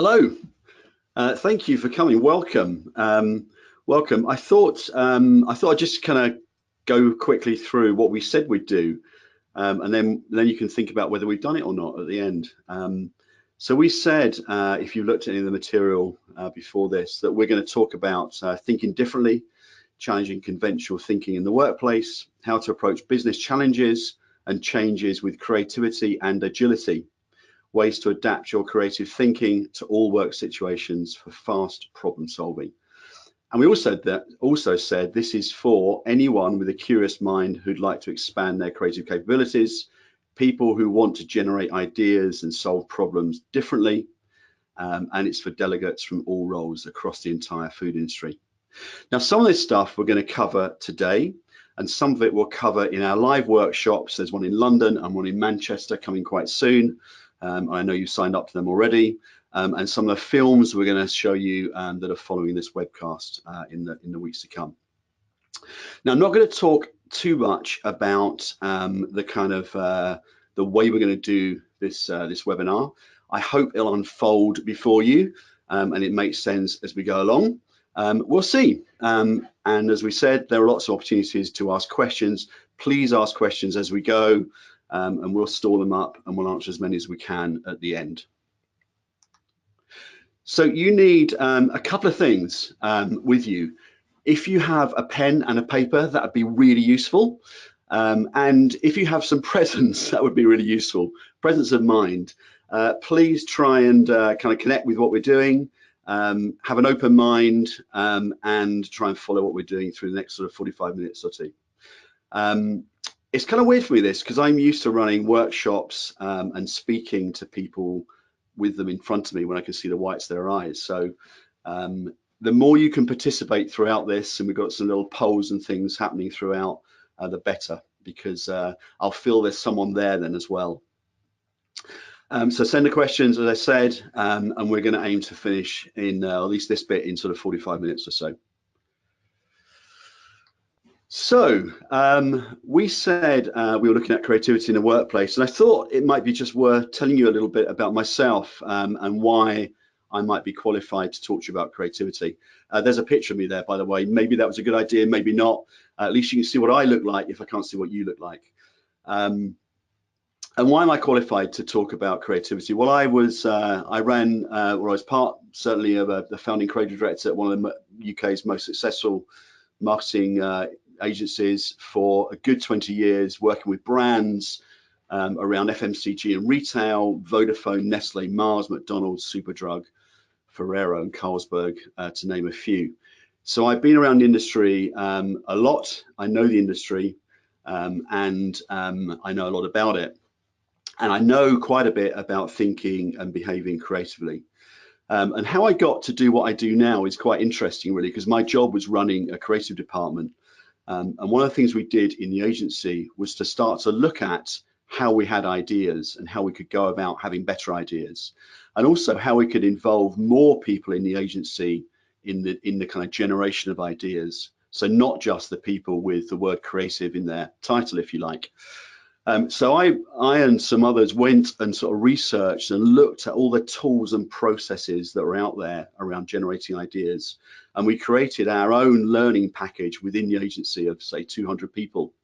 Hello, thank you for coming. Welcome, welcome. I thought I'd just kind of go quickly through what we said we'd do, and then you can think about whether we've done it or not at the end. So we said, if you looked at any of the material before this, that we're going to talk about thinking differently, challenging conventional thinking in the workplace, how to approach business challenges and changes with creativity and agility, ways to adapt your creative thinking to all work situations for fast problem solving. And we also said this is for anyone with a curious mind who'd like to expand their creative capabilities, people who want to generate ideas and solve problems differently, and it's for delegates from all roles across the entire food industry. Now, some of this stuff we're going to cover today, and some of it we'll cover in our live workshops. There's one in London and one in Manchester coming quite soon. I know you've signed up to them already, and some of the films we're going to show you that are following this webcast in the weeks to come. Now, I'm not going to talk too much about the kind of the way we're going to do this this webinar. I hope it'll unfold before you, and it makes sense as we go along. We'll see. And as we said, there are lots of opportunities to ask questions. Please ask questions as we go, and we'll store them up and we'll answer as many as we can at the end. So you need a couple of things with you. If you have a pen and a paper, that would be really useful. And if you have some presence, that would be really useful. Presence of mind. Please try and kind of connect with what we're doing. Have an open mind and try and follow what we're doing through the next sort of 45 minutes or two. It's kind of weird for me this, because I'm used to running workshops and speaking to people with them in front of me when I can see the whites of their eyes. So the more you can participate throughout this, and we've got some little polls and things happening throughout, the better, because I'll feel there's someone there then as well. So send the questions, as I said, and we're going to aim to finish in at least this bit in sort of 45 minutes or so. So we said we were looking at creativity in the workplace, and I thought it might be just worth telling you a little bit about myself and why I might be qualified to talk to you about creativity. There's a picture of me there, by the way. Maybe that was a good idea, maybe not. At least you can see what I look like if I can't see what you look like. And why am I qualified to talk about creativity? Well, I was part certainly of the founding creative director at one of the UK's most successful marketing agencies for a good 20 years, working with brands around FMCG and retail, Vodafone, Nestle, Mars, McDonald's, Superdrug, Ferrero and Carlsberg, to name a few. So I've been around the industry a lot. I know the industry and I know a lot about it. And I know quite a bit about thinking and behaving creatively. And how I got to do what I do now is quite interesting, really, because my job was running a creative department. And one of the things we did in the agency was to start to look at how we had ideas and how we could go about having better ideas, and also how we could involve more people in the agency in the kind of generation of ideas. So not just the people with the word creative in their title, if you like. So I and some others went and sort of researched and looked at all the tools and processes that were out there around generating ideas. And we created our own learning package within the agency of, say, 200 people,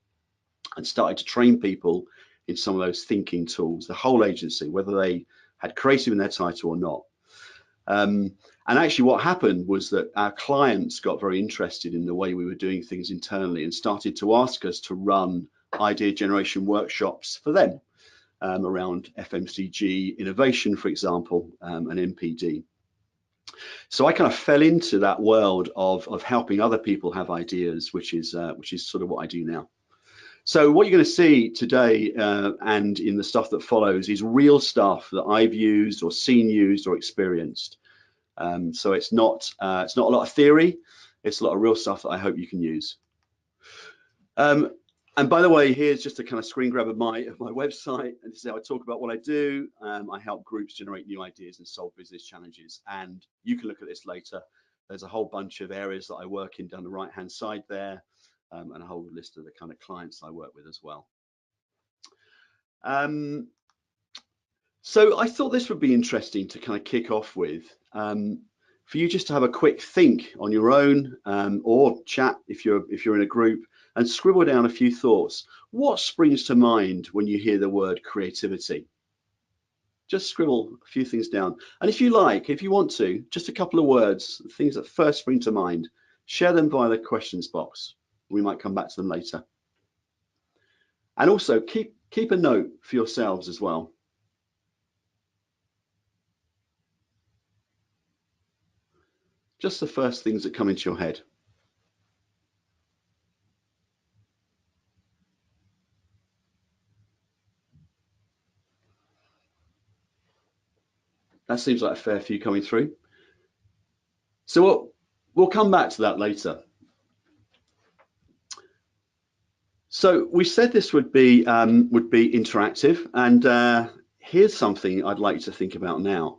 and started to train people in some of those thinking tools, the whole agency, whether they had creative in their title or not. And actually what happened was that our clients got very interested in the way we were doing things internally and started to ask us to run idea generation workshops for them around FMCG innovation, for example, and NPD. So I kind of fell into that world of helping other people have ideas, which is sort of what I do now. So what you're going to see today and in the stuff that follows is real stuff that I've used or seen used or experienced. So it's not a lot of theory, it's a lot of real stuff that I hope you can use. And by the way, here's just a kind of screen grab of my website, and this is how I talk about what I do. I help groups generate new ideas and solve business challenges, and you can look at this later. There's a whole bunch of areas that I work in down the right hand side there, and a whole list of the kind of clients I work with as well. So I thought this would be interesting to kind of kick off with, for you just to have a quick think on your own, or chat if you're in a group, and scribble down a few thoughts. What springs to mind when you hear the word creativity? Just scribble a few things down. And if you like, if you want to, just a couple of words, things that first spring to mind, share them via the questions box. We might come back to them later. And also keep a note for yourselves as well. Just the first things that come into your head. That seems like a fair few coming through. So we'll come back to that later. So we said this would be interactive, and here's something I'd like you to think about now.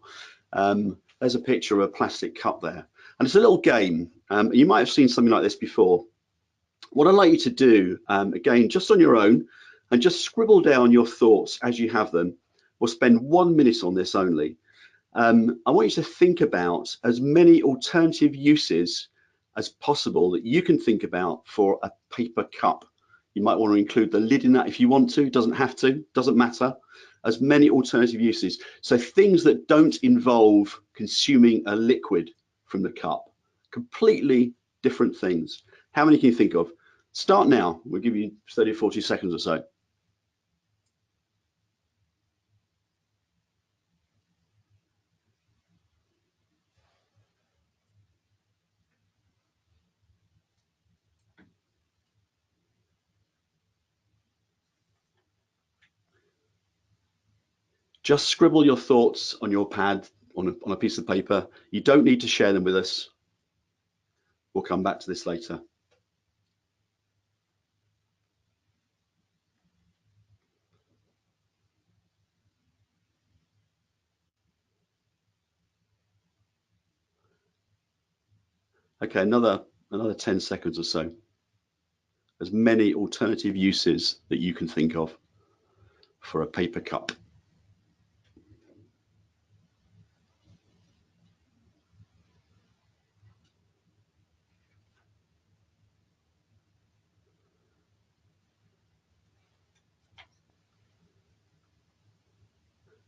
There's a picture of a plastic cup there, and it's a little game. You might have seen something like this before. What I'd like you to do, again, just on your own, and just scribble down your thoughts as you have them. We'll spend 1 minute on this only. I want you to think about as many alternative uses as possible that you can think about for a paper cup. You might want to include the lid in that if you want to, doesn't have to, doesn't matter. As many alternative uses. So things that don't involve consuming a liquid from the cup, completely different things. How many can you think of? Start now, we'll give you 30 or 40 seconds or so. Just scribble your thoughts on your pad, on a piece of paper. You don't need to share them with us. We'll come back to this later. Okay, another 10 seconds or so. As many alternative uses that you can think of for a paper cup.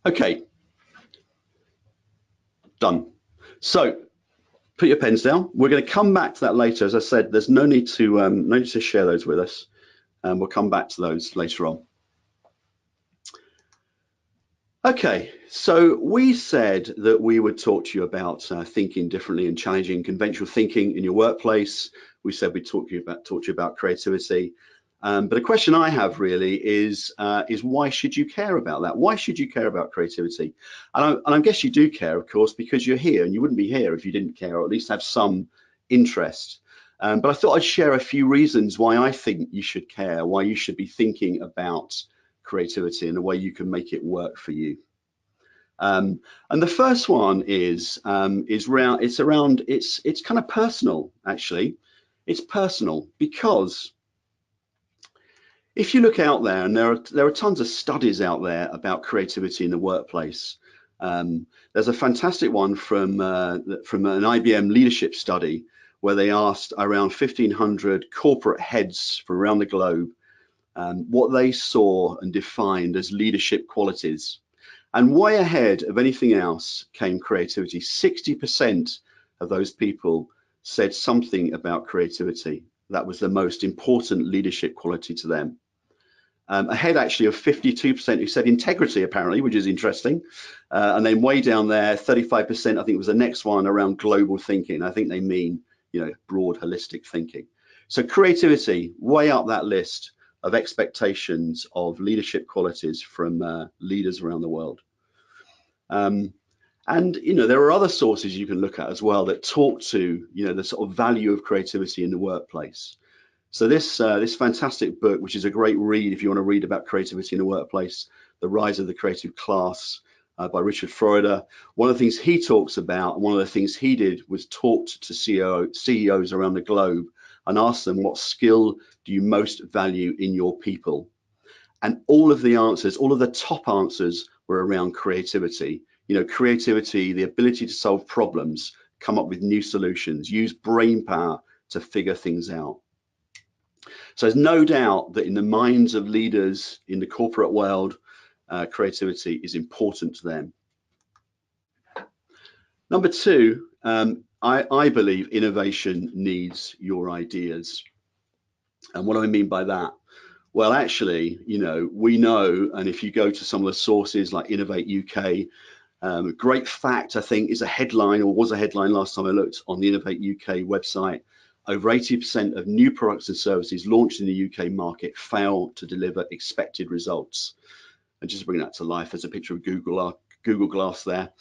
Okay, done. So put your pens down. We're going to come back to that later. As I said, there's no need to share those with us, and we'll come back to those later on. Okay, so we said that we would talk to you about thinking differently and challenging conventional thinking in your workplace. We said we'd talk to you about creativity. But a question I have really is why should you care about that? Why should you care about creativity? And I guess you do care, of course, because you're here, and you wouldn't be here if you didn't care, or at least have some interest. But I thought I'd share a few reasons why I think you should care, why you should be thinking about creativity and the way you can make it work for you. And the first one is it's kind of personal, actually. It's personal because if you look out there, and there are tons of studies out there about creativity in the workplace. There's a fantastic one from an IBM leadership study where they asked around 1,500 corporate heads from around the globe what they saw and defined as leadership qualities. And way ahead of anything else came creativity. 60% of those people said something about creativity. That was the most important leadership quality to them. Ahead actually of 52% who said integrity, apparently, which is interesting. And then way down there, 35%, I think was the next one, around global thinking. I think they mean, broad holistic thinking. So creativity, way up that list of expectations of leadership qualities from leaders around the world. And there are other sources you can look at as well that talk to the sort of value of creativity in the workplace. So this fantastic book, which is a great read if you want to read about creativity in the workplace, The Rise of the Creative Class by Richard Florida. One of the things he talks about, one of the things he did was talked to CEOs around the globe and asked them, what skill do you most value in your people? And all of the answers, all of the top answers were around creativity. You know, creativity, the ability to solve problems, come up with new solutions, use brain power to figure things out. So there's no doubt that in the minds of leaders in the corporate world, creativity is important to them. Number two, I believe innovation needs your ideas. And what do I mean by that? Well, actually, you know, we know, and if you go to some of the sources like Innovate UK, great fact, I think, is a headline, or was a headline last time I looked on the Innovate UK website. Over 80% of new products and services launched in the UK market fail to deliver expected results. And just to bring that to life, there's a picture of Google Glass there.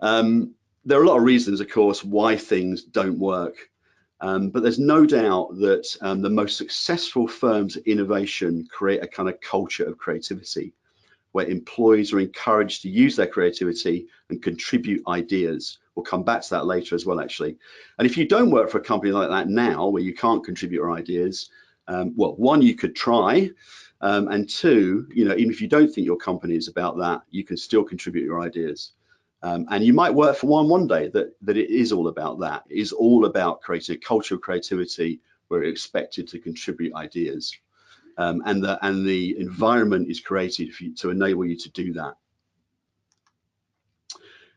There are a lot of reasons, of course, why things don't work. But there's no doubt that the most successful firms at innovation create a kind of culture of creativity, where employees are encouraged to use their creativity and contribute ideas. We'll come back to that later as well, actually. And if you don't work for a company like that now, where you can't contribute your ideas, well, one, you could try, and two, you know, even if you don't think your company is about that, you can still contribute your ideas. And you might work for one day that it is all about that. It is all about creating a culture of creativity where you're expected to contribute ideas. And the environment is created for you, to enable you to do that.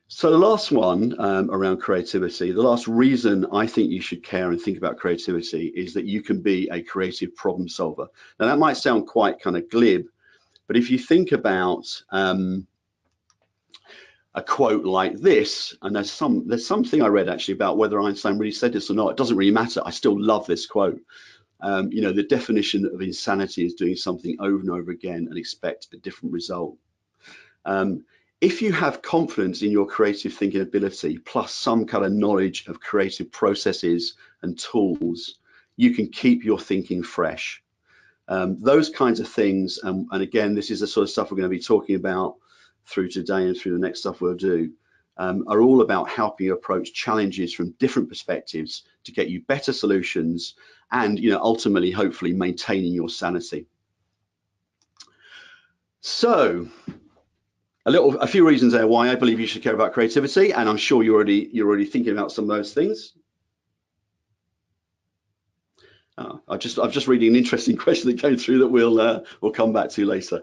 So the last one around creativity, the last reason I think you should care and think about creativity is that you can be a creative problem solver. Now that might sound quite kind of glib, but if you think about a quote like this, and there's something I read actually about whether Einstein really said this or not. It doesn't really matter. I still love this quote. You know, the definition of insanity is doing something over and over again and expect a different result. If you have confidence in your creative thinking ability, plus some kind of knowledge of creative processes and tools, you can keep your thinking fresh. Those kinds of things, and again, this is the sort of stuff we're going to be talking about through today and through the next stuff we'll do, are all about helping you approach challenges from different perspectives to get you better solutions and, you know, ultimately, hopefully, maintaining your sanity. So, a few reasons there why I believe you should care about creativity, and I'm sure you're already thinking about some of those things. I'm just reading an interesting question that came through that we'll come back to later.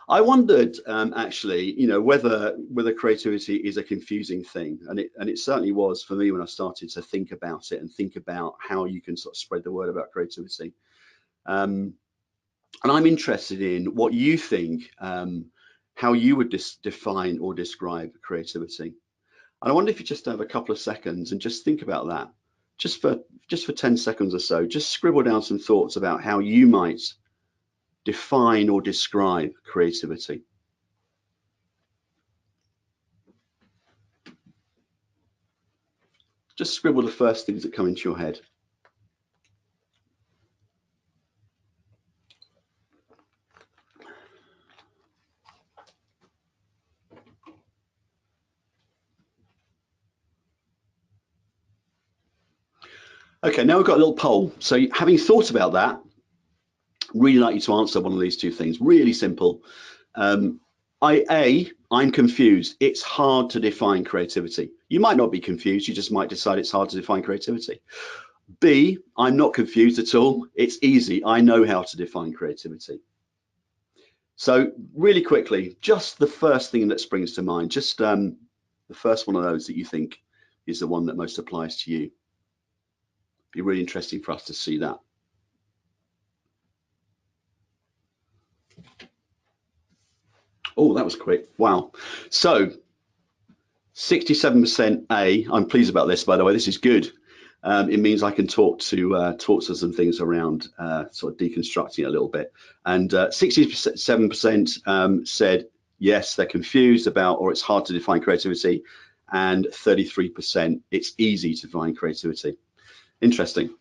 I wondered actually, you know, whether creativity is a confusing thing, and it certainly was for me when I started to think about it and think about how you can sort of spread the word about creativity. And I'm interested in what you think, how you would define or describe creativity. And I wonder if you just have a couple of seconds and just think about that, just for 10 seconds or so. Just scribble down some thoughts about how you might define or describe creativity. Just scribble the first things that come into your head. Okay, now we've got a little poll. So having thought about that, really like you to answer one of these two things. Really simple. I'm confused. It's hard to define creativity. You might not be confused. You just might decide it's hard to define creativity. B, I'm not confused at all. It's easy. I know how to define creativity. So really quickly, just the first thing that springs to mind, just the first one of those that you think is the one that most applies to you. Be really interesting for us to see that. Oh, that was quick. Wow. So 67% A. I'm pleased about this, by the way. This is good. It means I can talk to some things around sort of deconstructing it a little bit. And 67% said yes, they're confused about, or it's hard to define creativity, and 33% it's easy to define creativity. Interesting.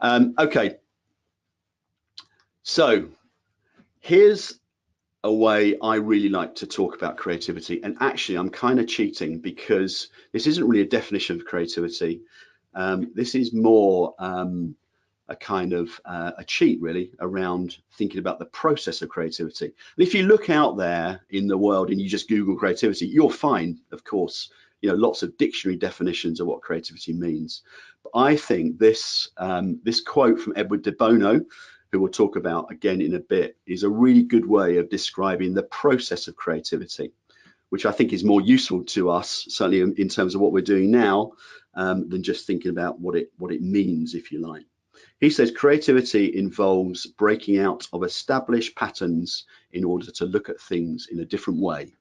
Okay. So here's a way I really like to talk about creativity, and actually I'm kind of cheating because this isn't really a definition of creativity. This is more a kind of a cheat really around thinking about the process of creativity. And if you look out there in the world and you just Google creativity, you'll find, of course, lots of dictionary definitions of what creativity means. But I think this this quote from Edward de Bono, who we'll talk about again in a bit, is a really good way of describing the process of creativity, which I think is more useful to us, certainly in terms of what we're doing now, than just thinking about what it means, if you like. He says creativity involves breaking out of established patterns in order to look at things in a different way.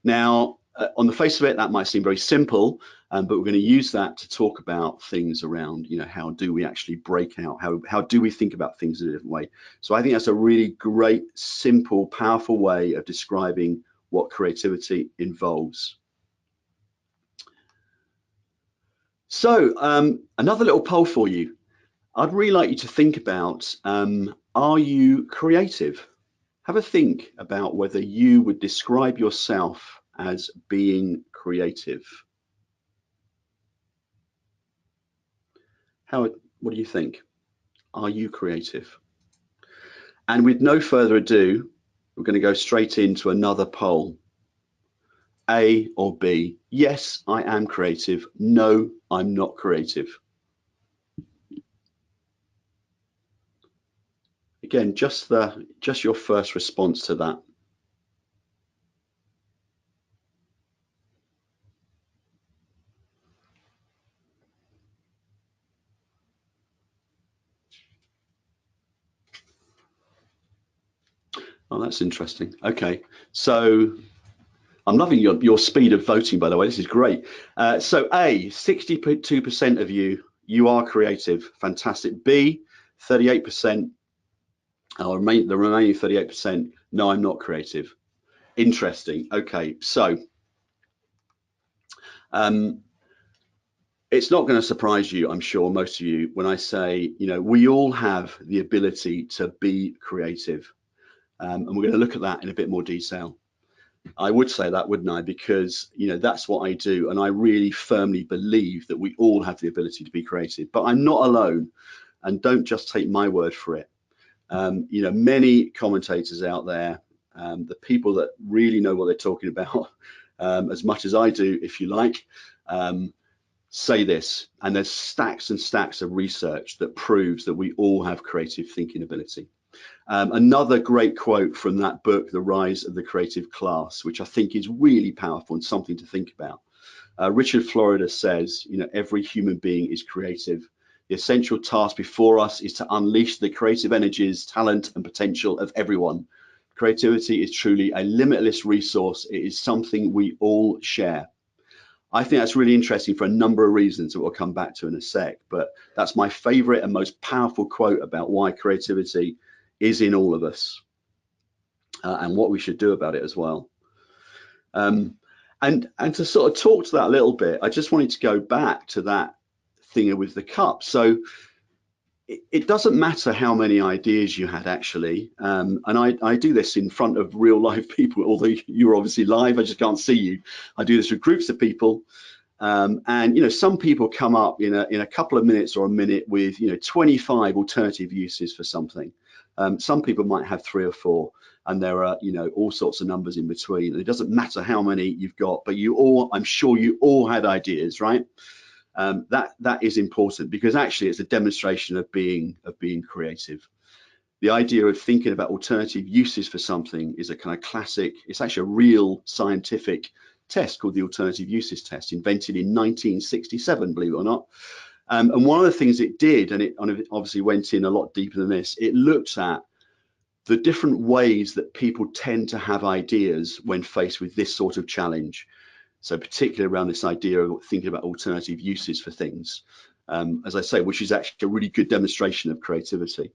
Now, on the face of it, that might seem very simple, but we're going to use that to talk about things around, how do we actually break out? How do we think about things in a different way? So I think that's a really great, simple, powerful way of describing what creativity involves. So another little poll for you. I'd really like you to think about, are you creative? Have a think about whether you would describe yourself as being creative. What do you think? Are you creative? And with no further ado, we're going to go straight into another poll. A or B? Yes, I am creative. No, I'm not creative. Again, just your first response to that. Oh, that's interesting. Okay, so I'm loving your speed of voting, by the way. This is great. So A, 62% of you are creative. Fantastic. B, 38%. The remaining 38%, no, I'm not creative. Interesting. Okay, so it's not going to surprise you, I'm sure, most of you, when I say, we all have the ability to be creative. And we're going to look at that in a bit more detail. I would say that, wouldn't I? Because, that's what I do. And I really firmly believe that we all have the ability to be creative. But I'm not alone. And don't just take my word for it. Many commentators out there, the people that really know what they're talking about, as much as I do, if you like, say this. And there's stacks and stacks of research that proves that we all have creative thinking ability. Another great quote from that book, The Rise of the Creative Class, which I think is really powerful and something to think about. Richard Florida says, every human being is creative. The essential task before us is to unleash the creative energies, talent, and potential of everyone. Creativity is truly a limitless resource. It is something we all share. I think that's really interesting for a number of reasons that we'll come back to in a sec, but that's my favorite and most powerful quote about why creativity is in all of us, and what we should do about it as well. And to sort of talk to that a little bit, I just wanted to go back to that thing with the cup. So it doesn't matter how many ideas you had, actually, and I do this in front of real live people, although you're obviously live, I just can't see you. I do this with groups of people, and some people come up in a couple of minutes or a minute with 25 alternative uses for something. Some people might have 3 or 4, and there are all sorts of numbers in between. And it doesn't matter how many you've got, but I'm sure you all had ideas, right? That is important, because actually it's a demonstration of being creative. The idea of thinking about alternative uses for something is a kind of classic. It's actually a real scientific test called the alternative uses test, invented in 1967, believe it or not. And one of the things it did, and it obviously went in a lot deeper than this, it looked at the different ways that people tend to have ideas when faced with this sort of challenge. So particularly around this idea of thinking about alternative uses for things, as I say, which is actually a really good demonstration of creativity.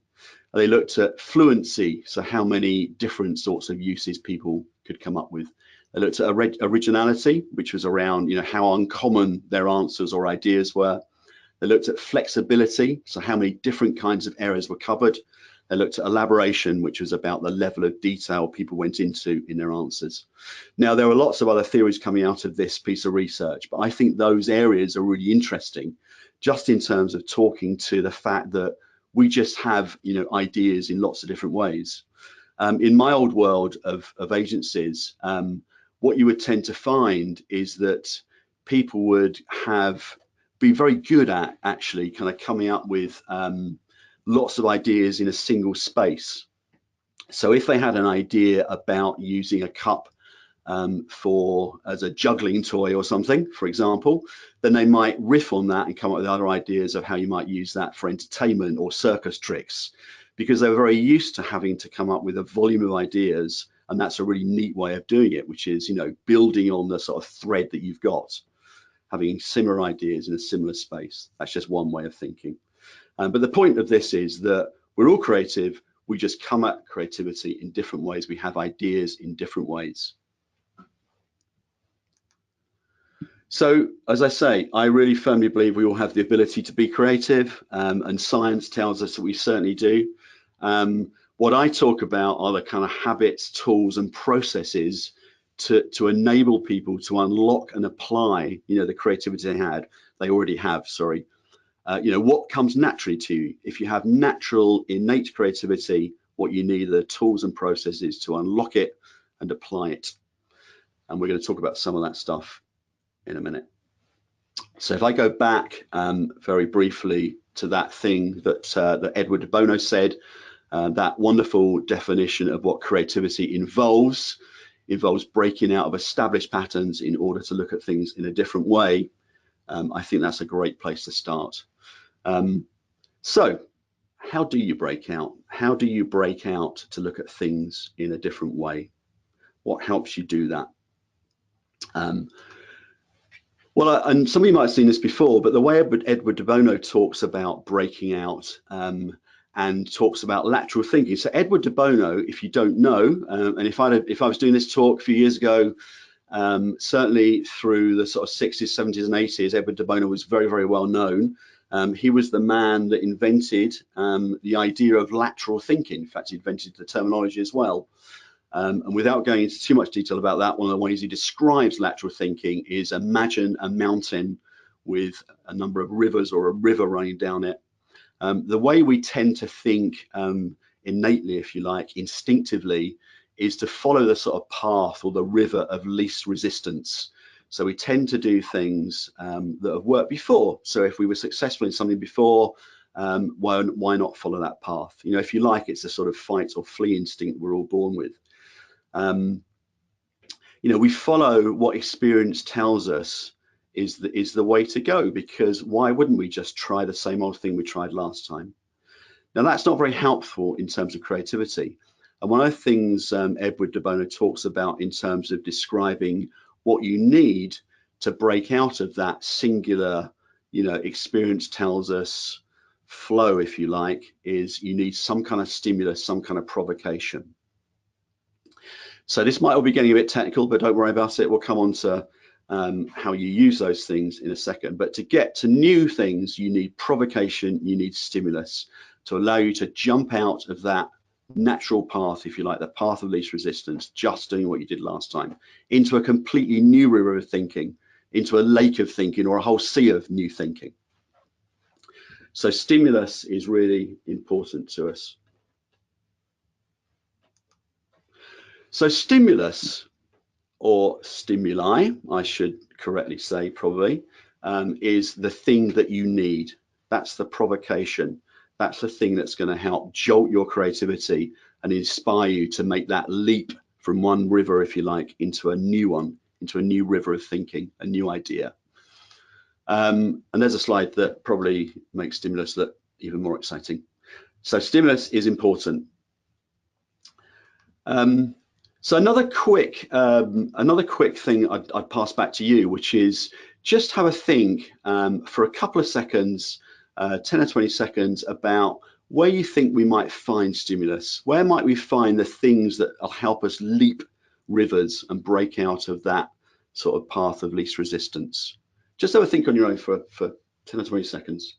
And they looked at fluency, so how many different sorts of uses people could come up with. They looked at originality, which was around how uncommon their answers or ideas were. They looked at flexibility, so how many different kinds of areas were covered. They looked at elaboration, which was about the level of detail people went into in their answers. Now, there are lots of other theories coming out of this piece of research, but I think those areas are really interesting, just in terms of talking to the fact that We just have, you know, ideas in lots of different ways. In my old world of agencies, what you would tend to find is that people would be very good at actually kind of coming up with lots of ideas in a single space. So if they had an idea about using a cup as a juggling toy or something, for example, then they might riff on that and come up with other ideas of how you might use that for entertainment or circus tricks, because they were very used to having to come up with a volume of ideas. And that's a really neat way of doing it, which is, you know, building on the sort of thread that you've got, having similar ideas in a similar space. That's just one way of thinking. But the point of this is that we're all creative. We just come at creativity in different ways. We have ideas in different ways. So, as I say, I really firmly believe we all have the ability to be creative, and science tells us that we certainly do. What I talk about are the kind of habits, tools, and processes to enable people to unlock and apply, you know, the creativity they already have. Sorry, you know, what comes naturally to you. If you have natural, innate creativity, what you need are the tools and processes to unlock it and apply it. And we're going to talk about some of that stuff in a minute. So if I go back very briefly to that thing that Edward de Bono said, that wonderful definition of what creativity involves breaking out of established patterns in order to look at things in a different way. I think that's a great place to start. So how do you break out? How do you break out to look at things in a different way? What helps you do that? Well, and some of you might have seen this before, but the way Edward de Bono talks about breaking out and talks about lateral thinking. So Edward de Bono, if you don't know, and if I was doing this talk a few years ago, certainly through the sort of 60s, 70s, and 80s, Edward de Bono was very, very well known. He was the man that invented the idea of lateral thinking. In fact, he invented the terminology as well. And without going into too much detail about that, one of the ways he describes lateral thinking is imagine a mountain with a number of rivers or a river running down it. The way we tend to think innately, if you like, instinctively, is to follow the sort of path or the river of least resistance. So we tend to do things that have worked before. So if we were successful in something before, why not follow that path? You know, if you like, it's a sort of fight or flee instinct we're all born with. You know, we follow what experience tells us is the way to go, because why wouldn't we just try the same old thing we tried last time? Now, that's not very helpful in terms of creativity. And one of the things Edward de Bono talks about in terms of describing what you need to break out of that singular, you know, experience tells us flow, if you like, is you need some kind of stimulus, some kind of provocation. So this might all be getting a bit technical, but don't worry about it. We'll come on to how you use those things in a second. But to get to new things, you need provocation, you need stimulus to allow you to jump out of that natural path, if you like, the path of least resistance, just doing what you did last time, into a completely new river of thinking, into a lake of thinking or a whole sea of new thinking. So stimulus is really important to us. So stimulus, or stimuli, I should correctly say probably, is the thing that you need. That's the provocation. That's the thing that's going to help jolt your creativity and inspire you to make that leap from one river, if you like, into a new one, into a new river of thinking, a new idea. And there's a slide that probably makes stimulus look even more exciting. So stimulus is important. So another quick thing I'd pass back to you, which is just have a think for a couple of seconds, 10 or 20 seconds, about where you think we might find stimulus. Where might we find the things that will help us leap rivers and break out of that sort of path of least resistance? Just have a think on your own for 10 or 20 seconds.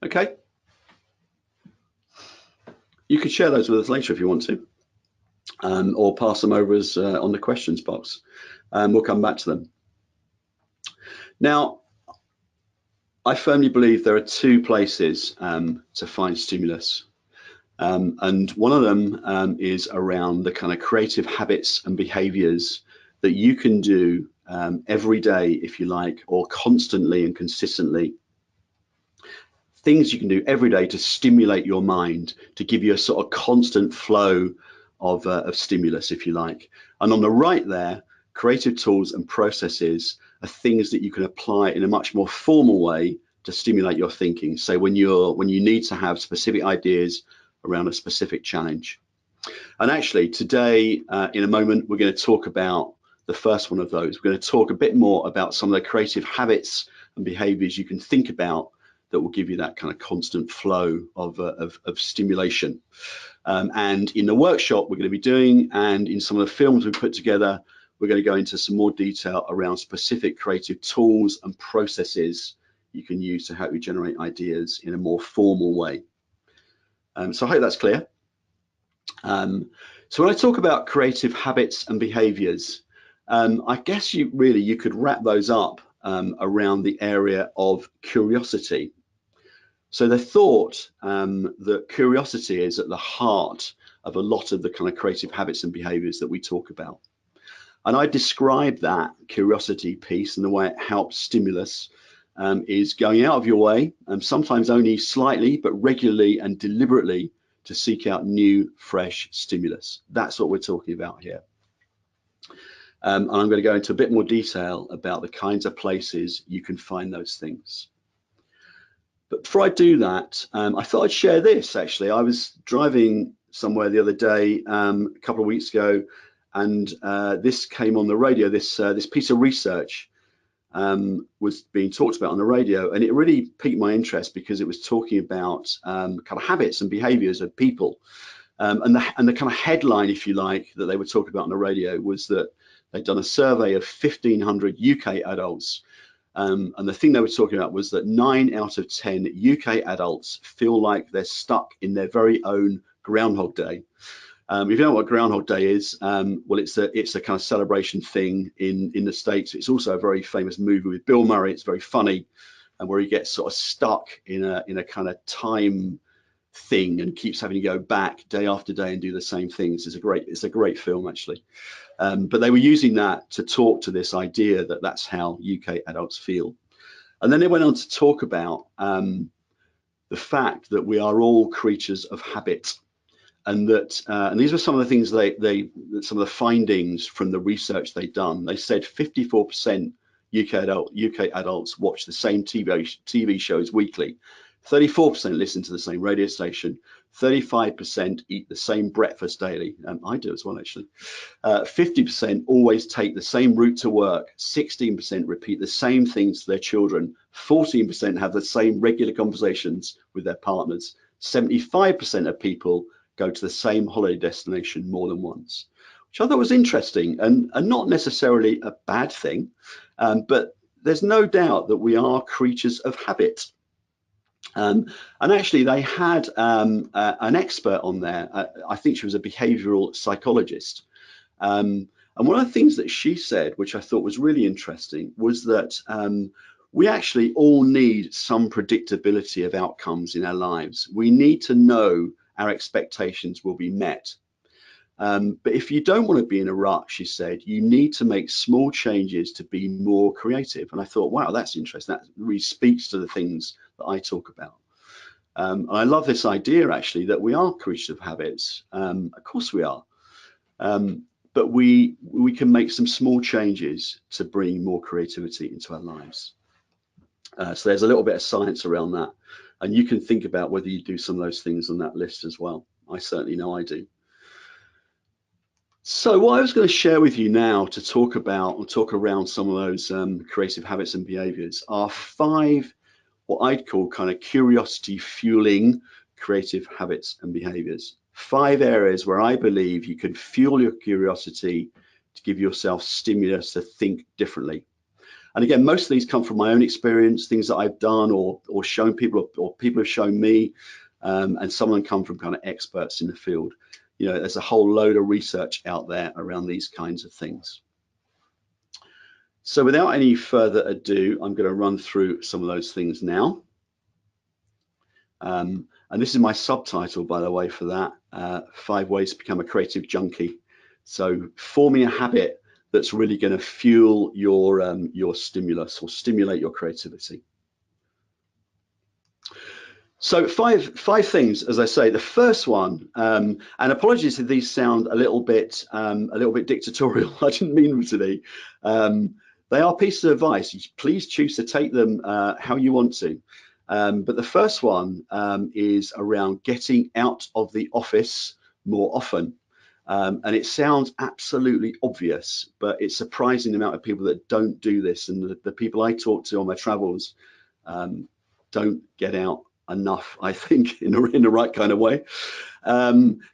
Okay. You could share those with us later if you want to, or pass them over as on the questions box. We'll come back to them. Now, I firmly believe there are two places to find stimulus. And one of them is around the kind of creative habits and behaviors that you can do every day, if you like, or constantly and consistently. Things you can do every day to stimulate your mind, to give you a sort of constant flow of stimulus, if you like. And on the right there, creative tools and processes are things that you can apply in a much more formal way to stimulate your thinking. So when you need to have specific ideas around a specific challenge. And actually today, in a moment, we're going to talk about the first one of those. We're going to talk a bit more about some of the creative habits and behaviors you can think about that will give you that kind of constant flow of stimulation. And in the workshop we're going to be doing, and in some of the films we put together, we're going to go into some more detail around specific creative tools and processes you can use to help you generate ideas in a more formal way. So I hope that's clear. So when I talk about creative habits and behaviors, I guess you could wrap those up around the area of curiosity. So the thought that curiosity is at the heart of a lot of the kind of creative habits and behaviors that we talk about. And I describe that curiosity piece and the way it helps stimulus is going out of your way, sometimes only slightly, but regularly and deliberately, to seek out new, fresh stimulus. That's what we're talking about here. And I'm going to go into a bit more detail about the kinds of places you can find those things. But before I do that, I thought I'd share this, actually. I was driving somewhere the other day, a couple of weeks ago, and this came on the radio, this piece of research was being talked about on the radio, and it really piqued my interest because it was talking about kind of habits and behaviors of people. And the kind of headline, if you like, that they were talking about on the radio was that they'd done a survey of 1,500 UK adults. And the thing they were talking about was that 9 out of 10 UK adults feel like they're stuck in their very own Groundhog Day. If you know what Groundhog Day is, well, it's a kind of celebration thing in the States. It's also a very famous movie with Bill Murray. It's very funny, and where he gets sort of stuck in a kind of time thing and keeps having to go back day after day and do the same things. It's a great film, actually. But they were using that to talk to this idea that that's how UK adults feel. And then they went on to talk about the fact that we are all creatures of habit, and that and these were some of the things some of the findings from the research they'd done. They said 54% UK adults watch the same TV shows weekly. 34% listen to the same radio station, 35% eat the same breakfast daily, I do as well actually, 50% always take the same route to work, 16% repeat the same things to their children, 14% have the same regular conversations with their partners, 75% of people go to the same holiday destination more than once, which I thought was interesting and not necessarily a bad thing, but there's no doubt that we are creatures of habit. And actually they had an expert on there. I think she was a behavioral psychologist. And one of the things that she said, which I thought was really interesting, was that we actually all need some predictability of outcomes in our lives. We need to know our expectations will be met. But if you don't want to be in a rut, she said, you need to make small changes to be more creative. And I thought, wow, that's interesting. That really speaks to the things that I talk about. And I love this idea, actually, that we are creatures of habits. Of course we are. But we can make some small changes to bring more creativity into our lives. So there's a little bit of science around that. And you can think about whether you do some of those things on that list as well. I certainly know I do. So what I was going to share with you now to talk about or talk around some of those creative habits and behaviors are 5 what I'd call kind of curiosity fueling creative habits and behaviors. 5 areas where I believe you can fuel your curiosity to give yourself stimulus to think differently. And again, most of these come from my own experience, things that I've done or shown people, or people have shown me, and some of them come from kind of experts in the field. You know, there's a whole load of research out there around these kinds of things. So without any further ado, I'm going to run through some of those things now. And this is my subtitle, by the way, for that, 5 ways to become a creative junkie. So forming a habit that's really going to fuel your stimulus or stimulate your creativity. So five things, as I say. The first one, and apologies if these sound a little bit dictatorial. I didn't mean them to be. They are pieces of advice. Please choose to take them how you want to. But the first one is around getting out of the office more often. And it sounds absolutely obvious, but it's surprising the amount of people that don't do this. And the people I talk to on my travels don't get out enough, I think, in the right kind of way.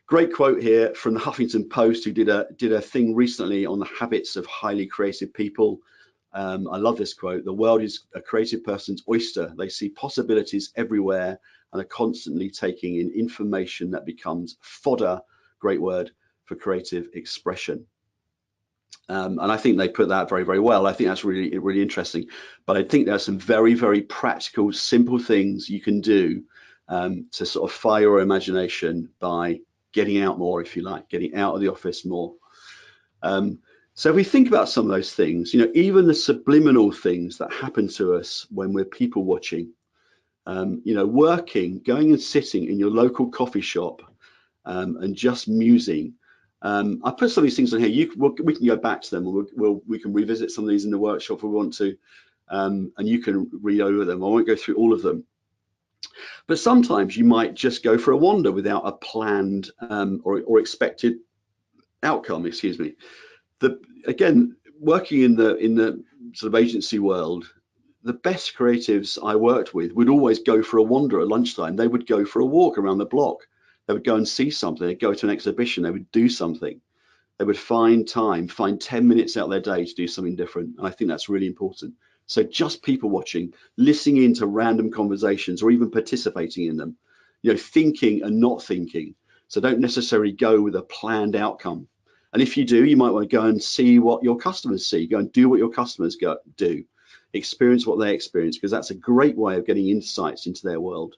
Great quote here from the Huffington Post, who did a thing recently on the habits of highly creative people. I love this quote. The world is a creative person's oyster. They see possibilities everywhere and are constantly taking in information that becomes fodder, great word, for creative expression. And I think they put that very, very well. I think that's really, really interesting. But I think there are some very, very practical, simple things you can do to sort of fire your imagination by getting out more, if you like, getting out of the office more. So if we think about some of those things, you know, even the subliminal things that happen to us when we're people watching, you know, working, going and sitting in your local coffee shop and just musing. I put some of these things on here. We can go back to them, and we can revisit some of these in the workshop if we want to, and you can read over them. I won't go through all of them. But sometimes you might just go for a wander without a planned or expected outcome, excuse me. Again, working in the sort of agency world, the best creatives I worked with would always go for a wander at lunchtime. They would go for a walk around the block. They would go and see something. They'd go to an exhibition. They would do something. They would find 10 minutes out of their day to do something different. And I think that's really important. So just people watching, listening into random conversations, or even participating in them, you know, thinking and not thinking. So don't necessarily go with a planned outcome. And if you do, you might want to go and see what your customers see. Go and do what your customers do. Experience what they experience, because that's a great way of getting insights into their world.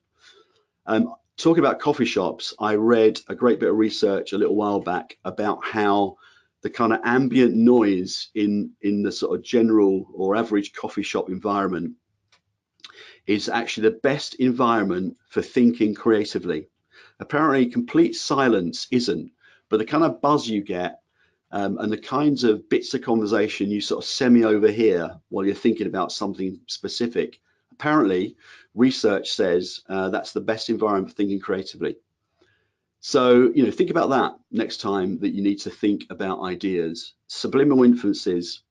Talking about coffee shops, I read a great bit of research a little while back about how the kind of ambient noise in the sort of general or average coffee shop environment is actually the best environment for thinking creatively. Apparently complete silence isn't, but the kind of buzz you get and the kinds of bits of conversation you sort of semi-overhear while you're thinking about something specific, apparently research says that's the best environment for thinking creatively. So, you know, think about that next time that you need to think about ideas. Subliminal influences.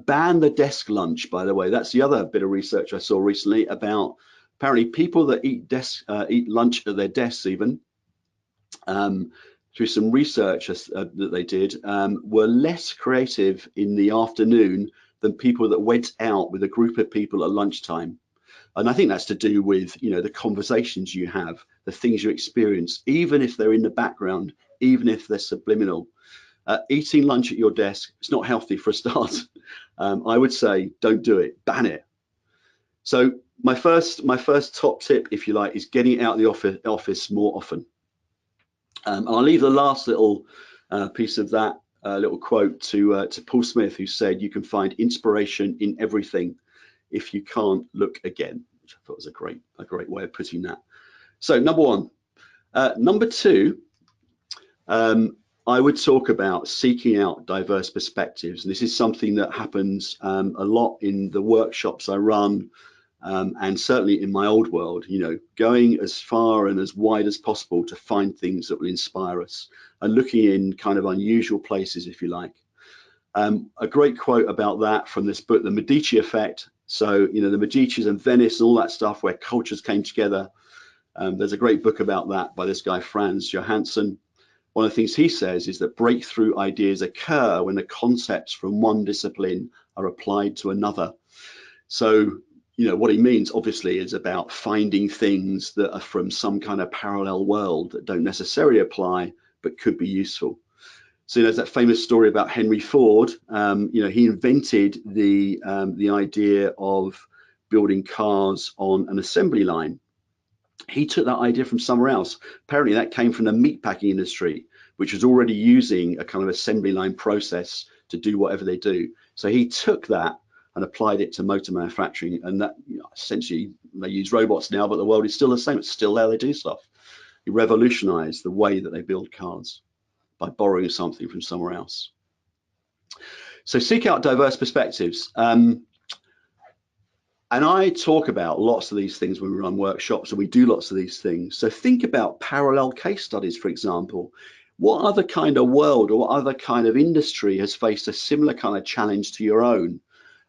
Ban the desk lunch, by the way. That's the other bit of research I saw recently about apparently people that eat lunch at their desks even, through some research that they did, were less creative in the afternoon than people that went out with a group of people at lunchtime. And I think that's to do with, you know, the conversations you have, the things you experience, even if they're in the background, even if they're subliminal. Eating lunch at your desk, it's not healthy for a start. I would say don't do it, ban it. So my first top tip, if you like, is getting out of the office more often. I'll leave the last little piece of that little quote to Paul Smith, who said, "You can find inspiration in everything if you can't look again," which I thought was a great way of putting that. So number one. Number two, I would talk about seeking out diverse perspectives. And this is something that happens a lot in the workshops I run, and certainly in my old world, you know, going as far and as wide as possible to find things that will inspire us and looking in kind of unusual places, if you like. A great quote about that from this book, The Medici Effect. So, you know, the Medicis and Venice and all that stuff where cultures came together. There's a great book about that by this guy, Frans Johansson. One of the things he says is that breakthrough ideas occur when the concepts from one discipline are applied to another. So, what he means obviously is about finding things that are from some kind of parallel world that don't necessarily apply, but could be useful. So there's that famous story about Henry Ford. He invented the idea of building cars on an assembly line. He took that idea from somewhere else. Apparently that came from the meatpacking industry, which was already using a kind of assembly line process to do whatever they do. So he took that and applied it to motor manufacturing, and that essentially they use robots now, but the world is still the same. It's still how they do stuff. He revolutionized the way that they build cars by borrowing something from somewhere else. So seek out diverse perspectives. And I talk about lots of these things when we run workshops, and we do lots of these things. So think about parallel case studies, for example. What other kind of world or what other kind of industry has faced a similar kind of challenge to your own?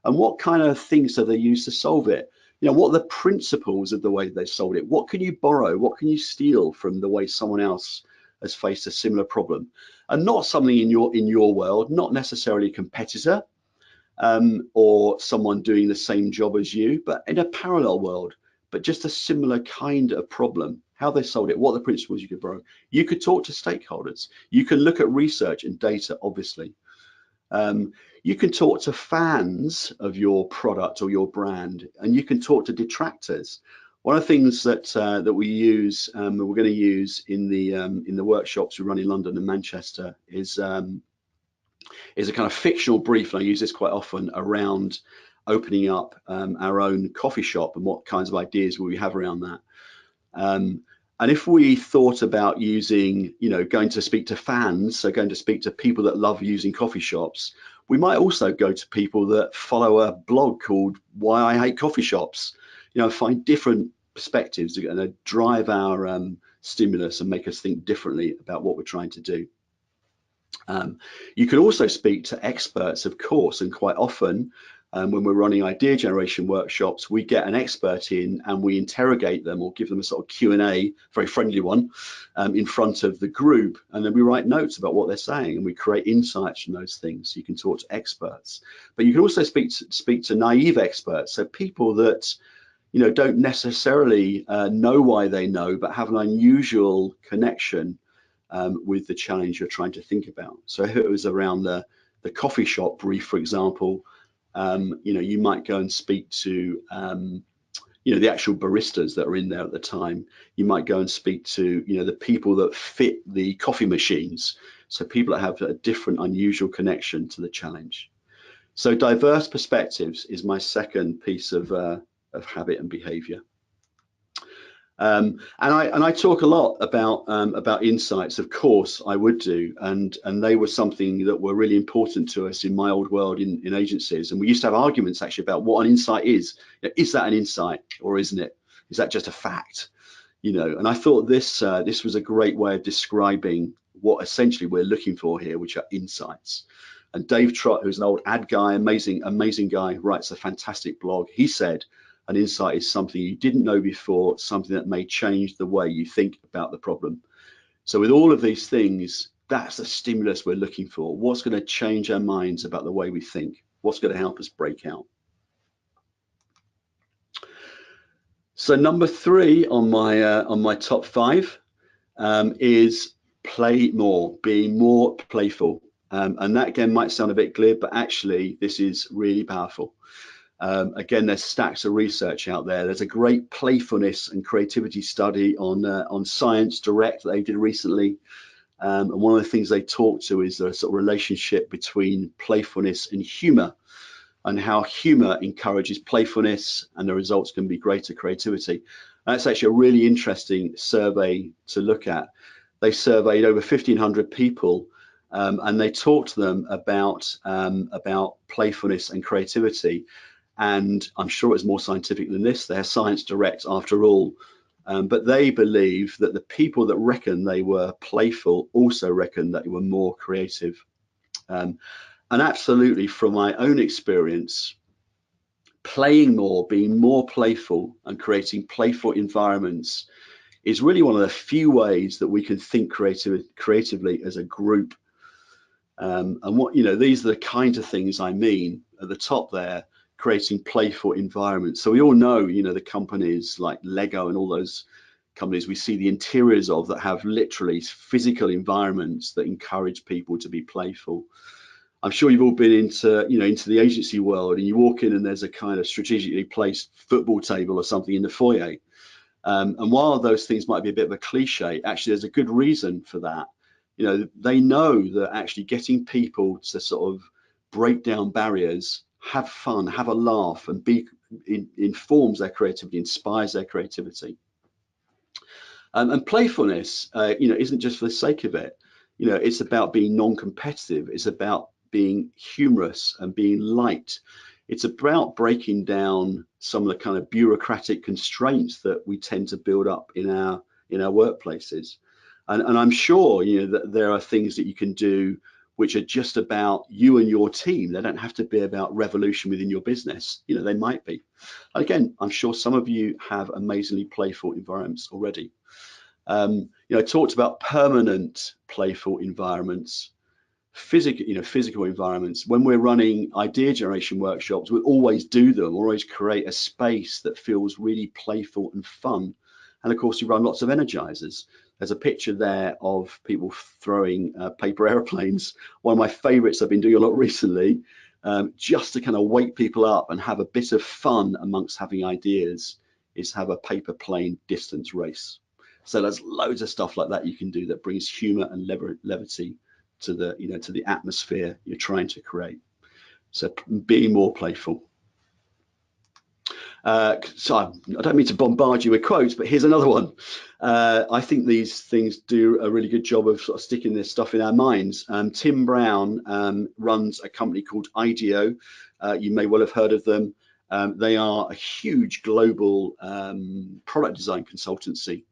And what kind of things have they used to solve it? What are the principles of the way they solved it? What can you borrow? What can you steal from the way someone else has faced a similar problem? And not something in your world, not necessarily a competitor, or someone doing the same job as you, but in a parallel world, but just a similar kind of problem, how they solved it, what are the principles you could borrow. You could talk to stakeholders. You can look at research and data, obviously. You can talk to fans of your product or your brand, and you can talk to detractors. One of the things that we use, we're going to use in the workshops we run in London and Manchester is a kind of fictional brief, and I use this quite often, around opening up our own coffee shop and what kinds of ideas will we have around that. And if we thought about using, going to speak to fans, so going to speak to people that love using coffee shops, we might also go to people that follow a blog called Why I Hate Coffee Shops, find different perspectives that are going to drive our stimulus and make us think differently about what we're trying to do. You can also speak to experts, of course, and quite often when we're running idea generation workshops, we get an expert in and we interrogate them or give them a sort of Q&A, very friendly one, in front of the group, and then we write notes about what they're saying and we create insights from those things. So you can talk to experts, but you can also speak to naive experts, so people that don't necessarily know why they know, but have an unusual connection with the challenge you're trying to think about. So if it was around the coffee shop brief, for example, you might go and speak to the actual baristas that are in there at the time. You might go and speak to the people that fit the coffee machines, so people that have a different, unusual connection to the challenge. So diverse perspectives is my second piece of habit and behavior. And I talk a lot about insights. Of course I would do, and they were something that were really important to us in my old world in agencies. And we used to have arguments actually about what an insight is. Is that an insight or isn't it? Is that just a fact? And I thought this was a great way of describing what essentially we're looking for here, which are insights. And Dave Trott, who's an old ad guy, amazing guy, writes a fantastic blog. He said, an insight is something you didn't know before, something that may change the way you think about the problem. So with all of these things, that's the stimulus we're looking for. What's going to change our minds about the way we think? What's going to help us break out? So number 3 on my top 5 is play more, being more playful. And that again might sound a bit glib, but actually this is really powerful. Again, there's stacks of research out there. There's a great playfulness and creativity study on Science Direct that they did recently. And one of the things they talk to is the sort of relationship between playfulness and humor, and how humor encourages playfulness, and the results can be greater creativity. And that's actually a really interesting survey to look at. They surveyed over 1,500 people, and they talked to them about playfulness and creativity. And I'm sure it's more scientific than this. They're Science Direct after all. But they believe that the people that reckon they were playful also reckon that they were more creative. And absolutely, from my own experience, playing more, being more playful and creating playful environments is really one of the few ways that we can think creatively as a group. And what, these are the kinds of things I mean at the top there. creating playful environments. So we all know, you know, the companies like Lego and all those companies we see the interiors of that have literally physical environments that encourage people to be playful. I'm sure you've all been into, you know, into the agency world, and you walk in and there's a kind of strategically placed football table or something in the foyer. And while those things might be a bit of a cliche, actually there's a good reason for that. You know, they know that actually getting people to sort of break down barriers, have fun, have a laugh, and informs their creativity, inspires their creativity. And playfulness, you know, isn't just for the sake of it. You know, it's about being non-competitive. It's about being humorous and being light. It's about breaking down some of the kind of bureaucratic constraints that we tend to build up in our workplaces. And I'm sure, you know, that there are things that you can do which are just about you and your team. They don't have to be about revolution within your business. You know, they might be. And again, I'm sure some of you have amazingly playful environments already. You know, I talked about permanent playful environments, physical environments. When we're running idea generation workshops, we always do them. We always create a space that feels really playful and fun. And of course, we run lots of energizers. There's a picture there of people throwing paper airplanes. One of my favorites I've been doing a lot recently, just to kind of wake people up and have a bit of fun amongst having ideas, is have a paper plane distance race. So there's loads of stuff like that you can do that brings humor and levity to the, you know, to the atmosphere you're trying to create. So being more playful. So I don't mean to bombard you with quotes, but here's another one. I think these things do a really good job of sort of sticking this stuff in our minds. Tim Brown runs a company called IDEO. You may well have heard of them. They are a huge global product design consultancy.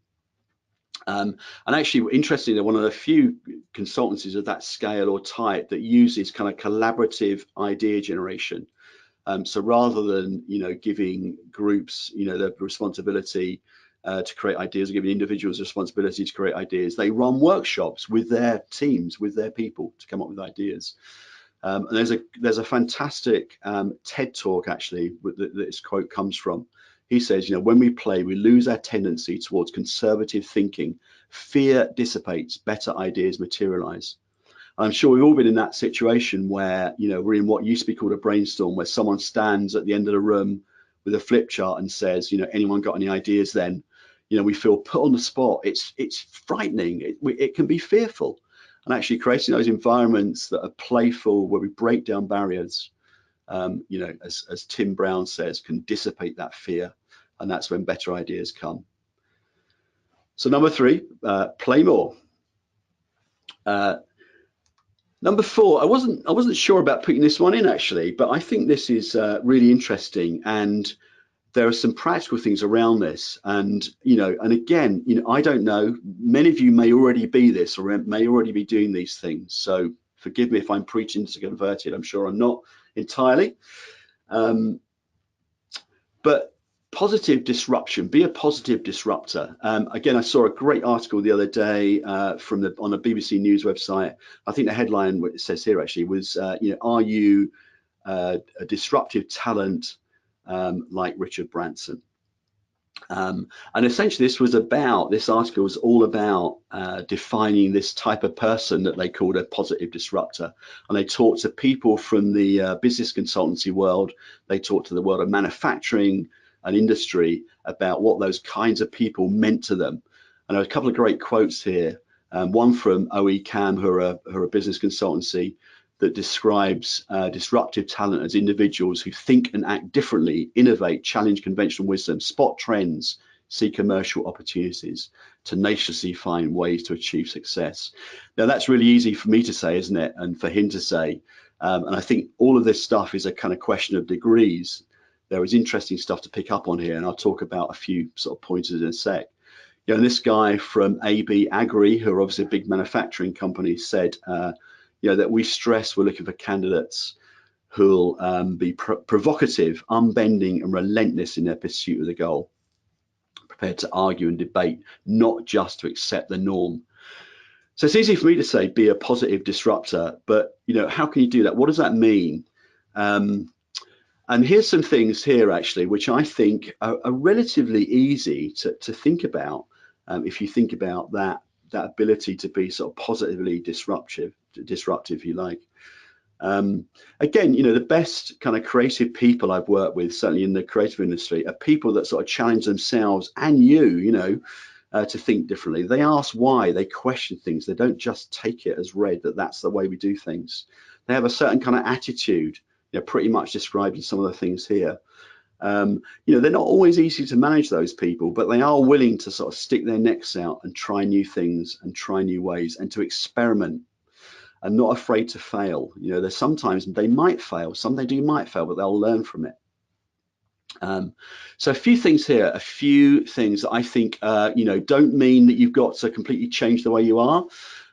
And actually, interestingly, they're one of the few consultancies of that scale or type that uses kind of collaborative idea generation. So rather than, you know, giving groups, you know, the responsibility to create ideas, or giving individuals the responsibility to create ideas, they run workshops with their teams, with their people, to come up with ideas. And there's a fantastic TED talk actually that this quote comes from. He says, you know, when we play, we lose our tendency towards conservative thinking. Fear dissipates, better ideas materialize. I'm sure we've all been in that situation where, you know, we're in what used to be called a brainstorm, where someone stands at the end of the room with a flip chart and says, you know, anyone got any ideas then? You know, we feel put on the spot. It's frightening. It can be fearful. And actually creating those environments that are playful, where we break down barriers, you know, as Tim Brown says, can dissipate that fear. And that's when better ideas come. So number 3, play more. Number 4, I wasn't sure about putting this one in actually, but I think this is really interesting, and there are some practical things around this. And you know, and again, you know, I don't know. Many of you may already be this, or may already be doing these things. So forgive me if I'm preaching to converted. I'm sure I'm not entirely. But positive disruption, be a positive disruptor. Again, I saw a great article the other day on the BBC News website. I think the headline, what it says here actually, was, you know, are you a disruptive talent like Richard Branson? And essentially this article was all about defining this type of person that they called a positive disruptor. And they talked to people from the business consultancy world. They talked to the world of manufacturing and industry about what those kinds of people meant to them. And there are a couple of great quotes here. One from OECAM, who are a business consultancy, that describes disruptive talent as individuals who think and act differently, innovate, challenge conventional wisdom, spot trends, see commercial opportunities, tenaciously find ways to achieve success. Now that's really easy for me to say, isn't it? And for him to say. And I think all of this stuff is a kind of question of degrees. There is interesting stuff to pick up on here, and I'll talk about a few sort of pointers in a sec. You know, this guy from AB Agri, who are obviously a big manufacturing company, said, you know, that we stress we're looking for candidates who'll be provocative, unbending, and relentless in their pursuit of the goal, prepared to argue and debate, not just to accept the norm. So it's easy for me to say be a positive disruptor, but you know, how can you do that? What does that mean? And here's some things here actually, which I think are relatively easy to think about if you think about that ability to be sort of positively disruptive, if you like. Again, you know, the best kind of creative people I've worked with, certainly in the creative industry, are people that sort of challenge themselves and you know, to think differently. They ask why, they question things. They don't just take it as read that that's the way we do things. They have a certain kind of attitude, you know, pretty much described in some of the things here. You know, they're not always easy to manage, those people, but they are willing to sort of stick their necks out and try new things and try new ways and to experiment and not afraid to fail. You know, there's sometimes they might fail, some they might fail, but they'll learn from it. So a few things here, a few things that I think, you know, don't mean that you've got to completely change the way you are,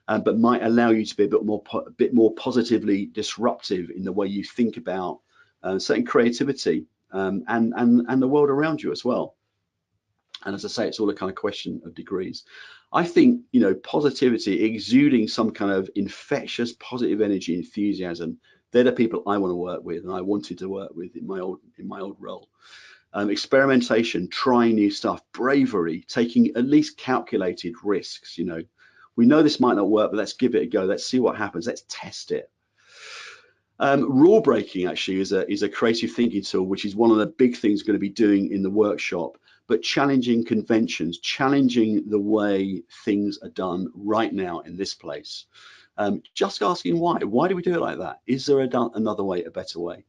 but might allow you to be a bit more positively disruptive in the way you think about certain creativity and the world around you as well. And as I say, it's all a kind of question of degrees. I think, you know, positivity, exuding some kind of infectious positive energy, enthusiasm, they're the people I want to work with and I wanted to work with in my old role. Experimentation, trying new stuff, bravery, taking at least calculated risks. You know, we know this might not work, but let's give it a go. Let's see what happens. Let's test it. Rule breaking actually is a creative thinking tool, which is one of the big things going to be doing in the workshop, but challenging conventions, challenging the way things are done right now in this place. Just asking why do we do it like that? Is there another way, a better way?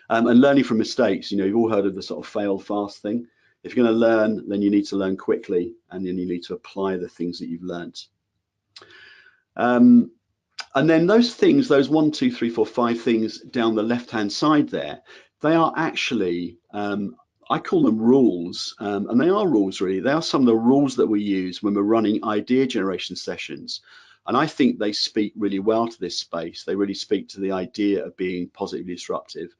And learning from mistakes. You know, you've all heard of the sort of fail fast thing. If you're going to learn, then you need to learn quickly, and then you need to apply the things that you've learned. And then those things, those 1, 2, 3, 4, 5 things down the left-hand side there, they are actually, I call them rules, and they are rules really. They are some of the rules that we use when we're running idea generation sessions. And I think they speak really well to this space. They really speak to the idea of being positively disruptive.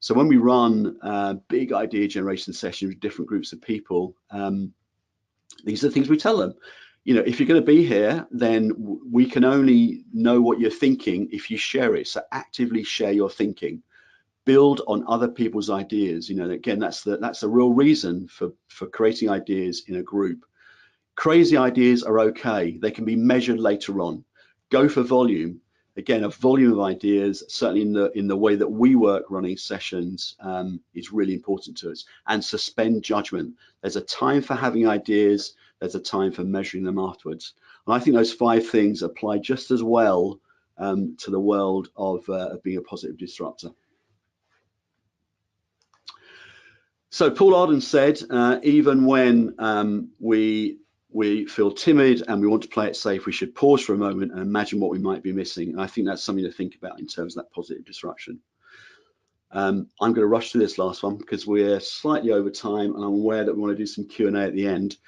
So when we run big idea generation sessions with different groups of people, these are the things we tell them. You know, if you're going to be here, then we can only know what you're thinking if you share it. So actively share your thinking, build on other people's ideas. You know, again, that's the real reason for creating ideas in a group. Crazy ideas are okay. They can be measured later on. Go for volume. Again, a volume of ideas, certainly in the way that we work running sessions, is really important to us. And suspend judgment. There's a time for having ideas. There's a time for measuring them afterwards. And I think those 5 things apply just as well to the world of being a positive disruptor. So Paul Arden said, even when we feel timid and we want to play it safe, we should pause for a moment and imagine what we might be missing. And I think that's something to think about in terms of that positive disruption. I'm going to rush through this last one because we're slightly over time, and I'm aware that we want to do some Q&A at the end.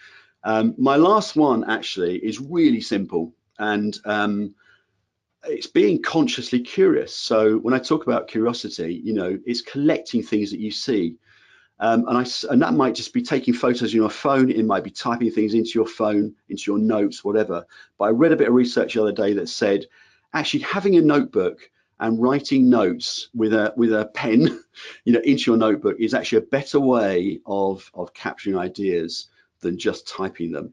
My last one actually is really simple, and it's being consciously curious. So when I talk about curiosity, you know, it's collecting things that you see. And that might just be taking photos on your phone. It might be typing things into your phone, into your notes, whatever. But I read a bit of research the other day that said actually having a notebook and writing notes with a pen, you know, into your notebook is actually a better way of capturing ideas than just typing them,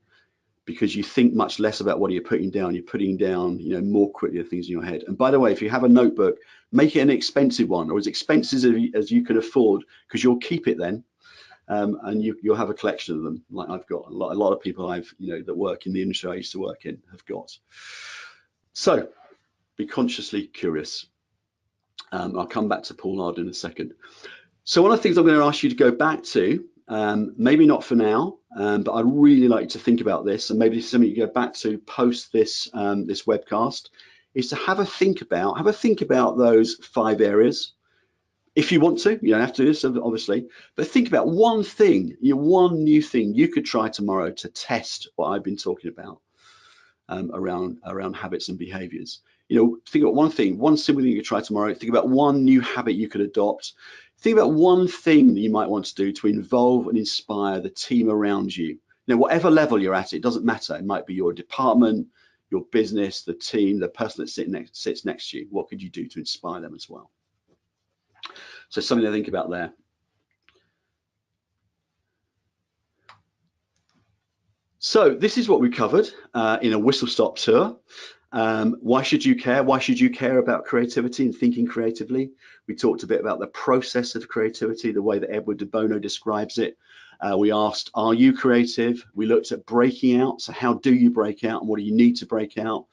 because you think much less about what you're putting down. You're putting down, you know, more quickly the things in your head. And by the way, if you have a notebook, make it an expensive one, or as expensive as you can afford, because you'll keep it then, and you'll have a collection of them. Like I've got a lot of people that work in the industry I used to work in have got. So be consciously curious. I'll come back to Paul Arden in a second. So one of the things I'm going to ask you to go back to, maybe not for now, but I'd really like you to think about this, and maybe this is something you go back to post this this webcast, is to have a think about those 5 areas. If you want to, you don't have to do this obviously, but think about one thing, one new thing you could try tomorrow to test what I've been talking about around habits and behaviors. You know, think about one thing, one simple thing you could try tomorrow. Think about one new habit you could adopt. Think about one thing that you might want to do to involve and inspire the team around you. You know, whatever level you're at, it doesn't matter. It might be your department, your business, the team, the person that sits next to you. What could you do to inspire them as well? So something to think about there. So this is what we covered in a whistle-stop tour. Why should you care? Why should you care about creativity and thinking creatively? We talked a bit about the process of creativity, the way that Edward de Bono describes it. We asked, are you creative? We looked at breaking out. So how do you break out and what do you need to break out?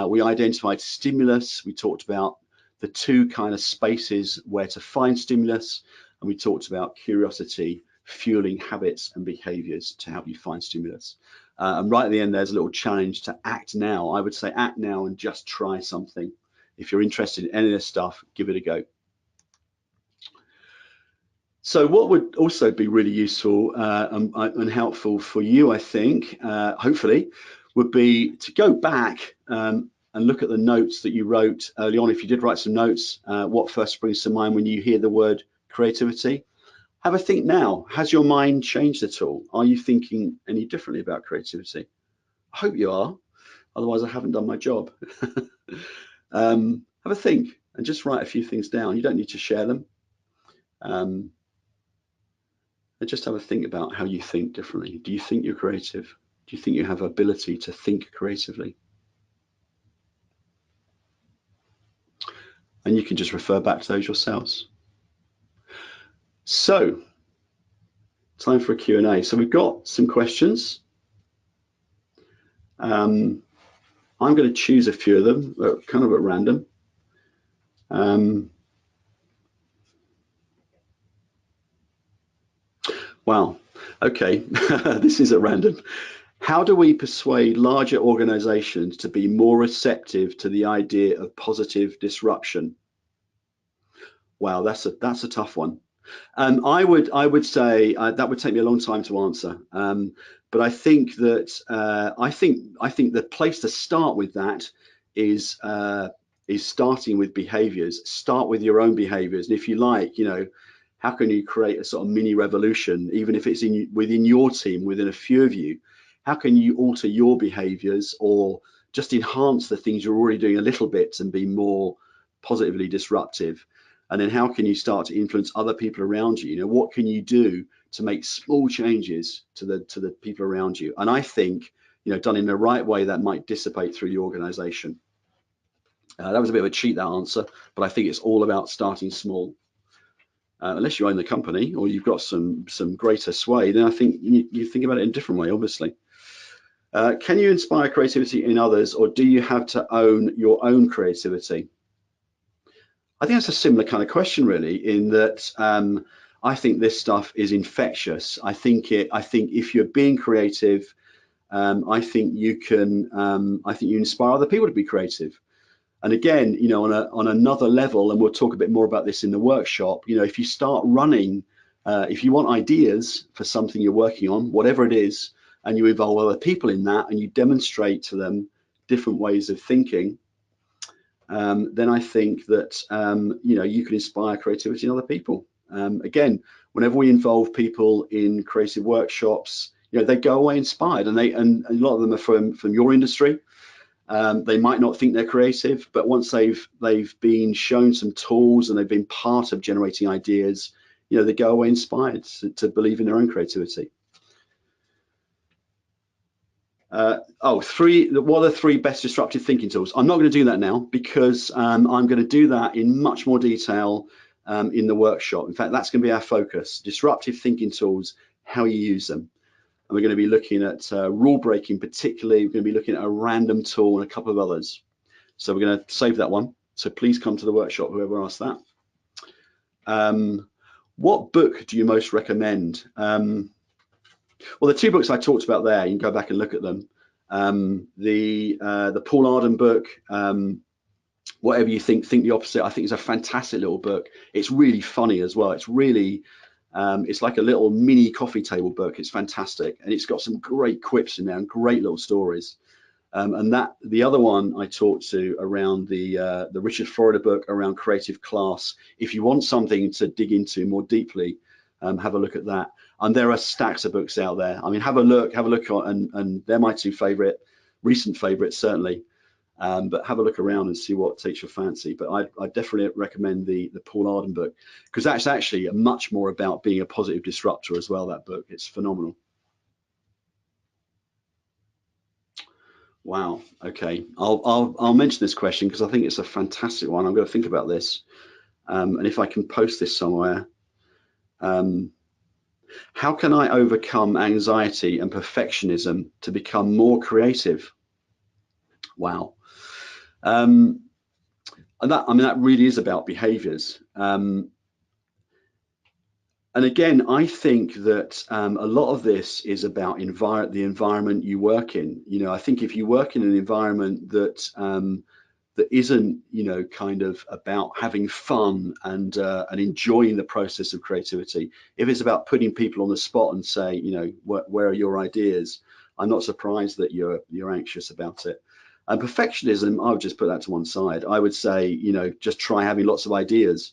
We identified stimulus. We talked about the two kind of spaces where to find stimulus. And we talked about curiosity fueling habits and behaviors to help you find stimulus. And right at the end, there's a little challenge to act now. I would say act now and just try something. If you're interested in any of this stuff, give it a go. So what would also be really useful and helpful for you, I think, hopefully, would be to go back and look at the notes that you wrote early on. If you did write some notes, what first springs to mind when you hear the word creativity? Have a think now. Has your mind changed at all? Are you thinking any differently about creativity? I hope you are. Otherwise, I haven't done my job. Have a think and just write a few things down. You don't need to share them. And just have a think about how you think differently. Do you think you're creative? Do you think you have ability to think creatively? And you can just refer back to those yourselves. So, time for a Q&A. So we've got some questions. I'm going to choose a few of them, kind of at random. Wow, okay, this is at random. How do we persuade larger organizations to be more receptive to the idea of positive disruption? Wow, that's a tough one. I would say that would take me a long time to answer. But I think that I think the place to start with that is starting with behaviors. Start with your own behaviors, and if you like, you know, how can you create a sort of mini revolution, even if it's within your team, within a few of you? How can you alter your behaviors or just enhance the things you're already doing a little bit and be more positively disruptive? And then how can you start to influence other people around you? You know, what can you do to make small changes to the people around you? And I think, you know, done in the right way, that might dissipate through the organization. That was a bit of a cheat, that answer, but I think it's all about starting small. Unless you own the company or you've got some greater sway, then I think you think about it in a different way, obviously. Can you inspire creativity in others, or do you have to own your own creativity? I think that's a similar kind of question, really, in that I think this stuff is infectious. I think if you're being creative, I think you inspire other people to be creative. And again, you know, on another level, and we'll talk a bit more about this in the workshop, you know, if you start running, if you want ideas for something you're working on, whatever it is, and you involve other people in that and you demonstrate to them different ways of thinking, then I think that, you know, you can inspire creativity in other people. Again, whenever we involve people in creative workshops, you know, they go away inspired, and a lot of them are from your industry. They might not think they're creative, but once they've been shown some tools and they've been part of generating ideas, you know, they go away inspired to believe in their own creativity. What are the 3 best disruptive thinking tools? I'm not going to do that now because I'm going to do that in much more detail in the workshop. In fact, that's going to be our focus: disruptive thinking tools, how you use them. And we're going to be looking at rule breaking, particularly. We're going to be looking at a random tool and a couple of others. So we're going to save that one. So please come to the workshop, whoever asked that. What book do you most recommend? Well, the 2 books I talked about there, you can go back and look at them. The Paul Arden book, Whatever You Think the Opposite, I think is a fantastic little book. It's really funny as well. It's really it's like a little mini coffee table book. It's fantastic, and it's got some great quips in there and great little stories. And the other one I talked to around the Richard Florida book around creative class. If you want something to dig into more deeply, have a look at that. And there are stacks of books out there. I mean, have a look, and they're my 2 recent favorites certainly. But have a look around and see what takes your fancy. But I definitely recommend the Paul Arden book, because that's actually much more about being a positive disruptor as well. That book, it's phenomenal. Wow. Okay. I'll mention this question because I think it's a fantastic one. I'm going to think about this, and if I can post this somewhere. How can I overcome anxiety and perfectionism to become more creative? Wow. And that really is about behaviors. And again, I think that a lot of this is about the environment you work in. I think if you work in an environment that that isn't, kind of about having fun and enjoying the process of creativity, if it's about putting people on the spot and say, where are your ideas, I'm not surprised that you're anxious about it. And perfectionism, I would just put that to one side. I would say, just try having lots of ideas.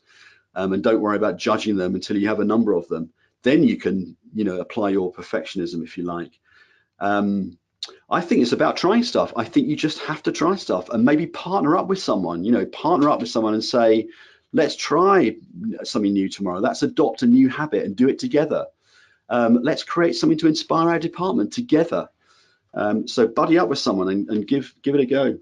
And don't worry about judging them until you have a number of them. Then you can, apply your perfectionism if you like. I think it's about trying stuff. I think you just have to try stuff and maybe partner up with someone, and say, let's try something new tomorrow. Let's adopt a new habit and do it together. Let's create something to inspire our department together. So buddy up with someone and give it a go.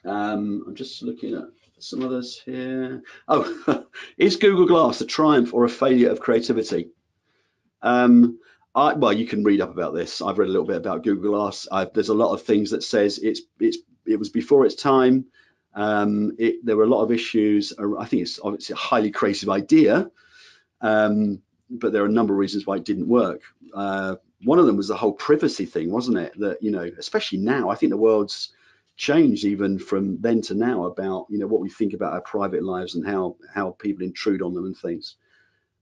I'm just looking at some others here. Oh, is Google Glass a triumph or a failure of creativity? Well, you can read up about this. I've read a little bit about Google Glass. There's a lot of things that says it was before its time. There were a lot of issues. I think it's obviously a highly creative idea, but there are a number of reasons why it didn't work. One of them was the whole privacy thing, wasn't it? That, especially now, I think the world's changed even from then to now about, what we think about our private lives and how people intrude on them and things.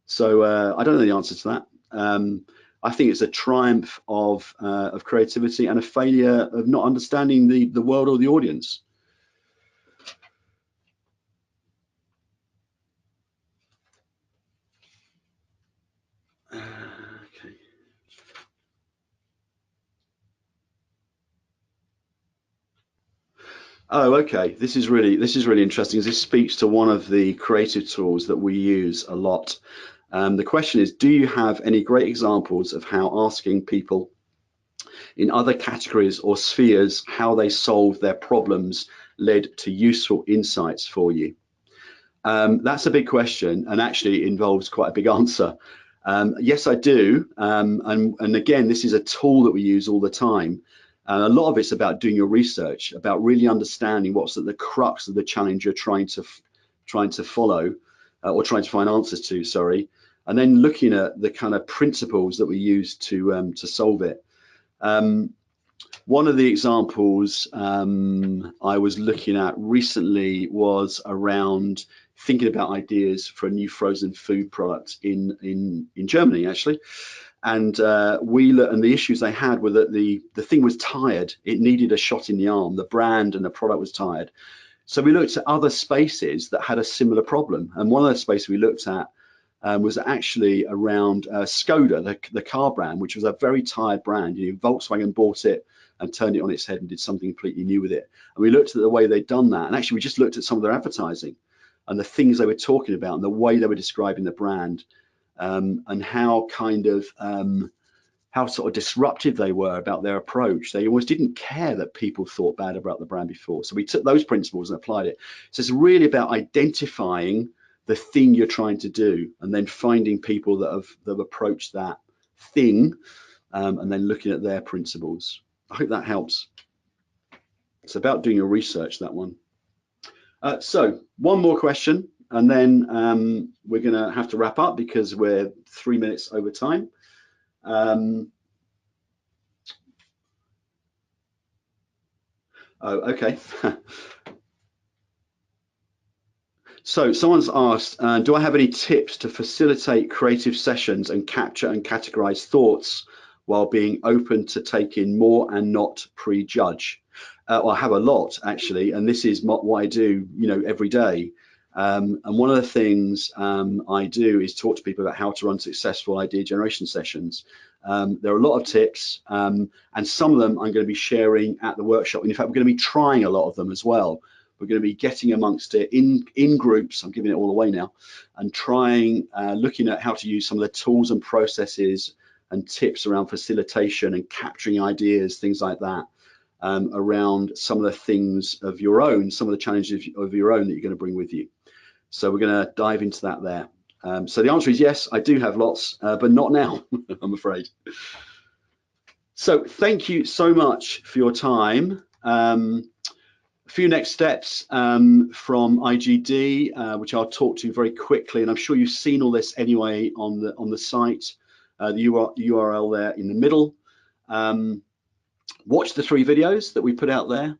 So I don't know the answer to that. I think it's a triumph of creativity and a failure of not understanding the world or the audience. Okay. Oh, okay. This is really interesting. This speaks to one of the creative tools that we use a lot. The question is, do you have any great examples of how asking people in other categories or spheres how they solve their problems led to useful insights for you? That's a big question, and actually involves quite a big answer. Yes, I do. And again, this is a tool that we use all the time. A lot of it's about doing your research, about really understanding what's at the crux of the challenge you're trying to follow, or trying to find answers to, sorry, and then looking at the kind of principles that we use to solve it. One of the examples I was looking at recently was around thinking about ideas for a new frozen food product in Germany, actually. And the issues they had were that the thing was tired. It needed a shot in the arm. The brand and the product was tired. So we looked at other spaces that had a similar problem. And one of the spaces we looked at was actually around Skoda, the car brand, which was a very tired brand. Volkswagen bought it and turned it on its head and did something completely new with it. And we looked at the way they'd done that. And actually, we just looked at some of their advertising and the things they were talking about and the way they were describing the brand, and how how sort of disruptive they were about their approach. They always didn't care that people thought bad about the brand before. So we took those principles and applied it. So it's really about identifying the thing you're trying to do and then finding people that have approached that thing, and then looking at their principles. I hope that helps. It's about doing your research, that one. So one more question, and then we're going to have to wrap up because we're 3 minutes over time. Oh, okay. So someone's asked, do I have any tips to facilitate creative sessions and capture and categorize thoughts while being open to take in more and not prejudge? Well, I have a lot, actually, and this is what I do, every day. And one of the things I do is talk to people about how to run successful idea generation sessions. There are a lot of tips, and some of them I'm going to be sharing at the workshop. And in fact, we're going to be trying a lot of them as well. We're going to be getting amongst it in groups. I'm giving it all away now, and trying, looking at how to use some of the tools and processes and tips around facilitation and capturing ideas, things like that, around some of the things of your own, some of the challenges of your own that you're going to bring with you. So we're going to dive into that there. So the answer is yes, I do have lots, but not now, I'm afraid. So thank you so much for your time. A few next steps from IGD, which I'll talk to very quickly, and I'm sure you've seen all this anyway on the site. The URL there in the middle. Watch the 3 videos that we put out there.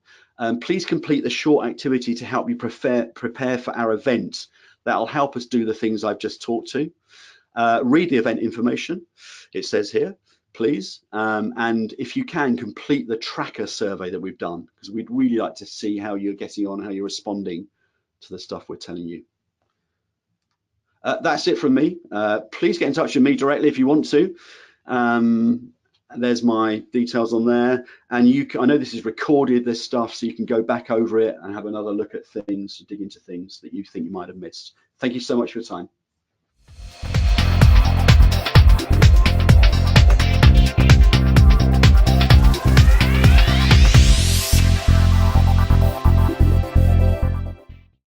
Please complete the short activity to help you prepare for our event. That'll help us do the things I've just talked to. Read the event information, it says here, please. And if you can, complete the tracker survey that we've done, because we'd really like to see how you're getting on, how you're responding to the stuff we're telling you. That's it from me. Please get in touch with me directly if you want to. There's my details on there, and I know this is recorded, this stuff, so you can go back over it and have another look at things, dig into things that you think you might have missed. Thank you so much for your time.